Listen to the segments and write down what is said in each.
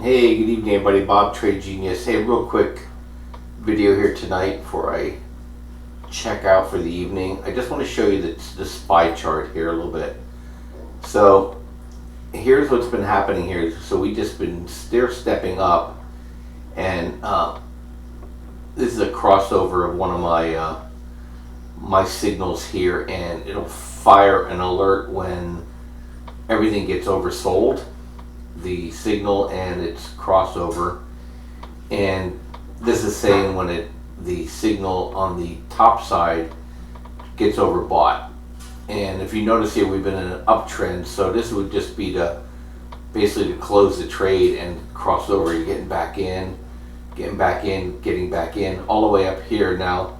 Hey, good evening everybody. Bob, Trade Genius. Hey, real quick video here tonight before I check out for the evening. I just want to show you the SPY chart here a little bit. So here's what's been happening here. So we just been stair stepping up, and this is a crossover of one of my signals here, and it'll fire an alert when everything gets oversold, the signal and its crossover. And this is saying when the signal on the top side gets overbought. And if you notice here, we've been in an uptrend, so this would just be to basically to close the trade and cross over. You're getting back in, getting back in, getting back in, all the way up here. Now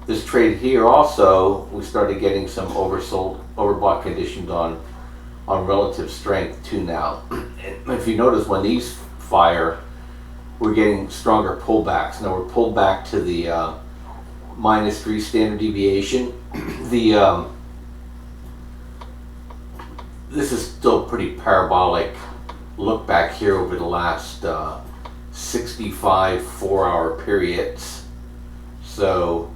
this trade here also, we started getting some overbought conditions on relative strength too now. If you notice, when these fire, we're getting stronger pullbacks. Now we're pulled back to the -3 standard deviation. This is still pretty parabolic look back here over the last 65 4-hour periods. So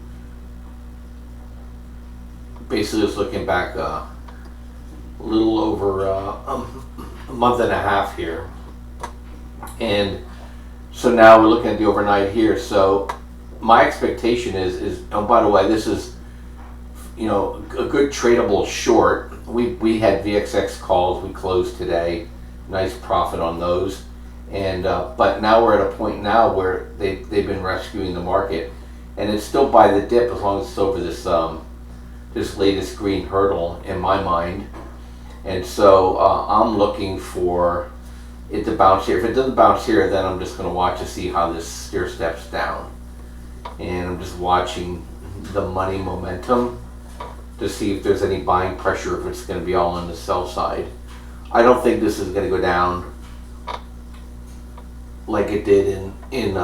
basically it's looking back a little over a month and a half here. And so now we're looking at the overnight here. So my expectation is oh, by the way, this is, you know, a good tradable short. We had VXX calls, we closed today, nice profit on those. And but now we're at a point now where they've been rescuing the market, and it's still by the dip as long as it's over this this latest green hurdle in my mind. And so I'm looking for it to bounce here. If it doesn't bounce here, then I'm just going to watch to see how this stair steps down. And I'm just watching the money momentum to see if there's any buying pressure, if it's going to be all on the sell side. I don't think this is going to go down like it did in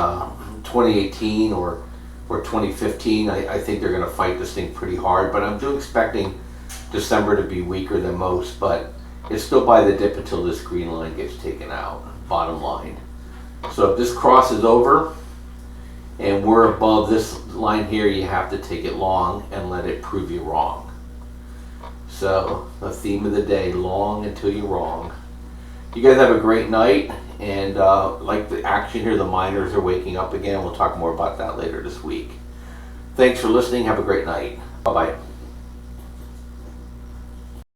2018 or 2015. I think they're going to fight this thing pretty hard, but I'm still expecting December to be weaker than most, but it's still by the dip until this green line gets taken out, bottom line. So if this crosses over and we're above this line here, you have to take it long and let it prove you wrong. So the theme of the day, long until you're wrong. You guys have a great night, and like the action here, the miners are waking up again. We'll talk more about that later this week. Thanks for listening. Have a great night. Bye-bye.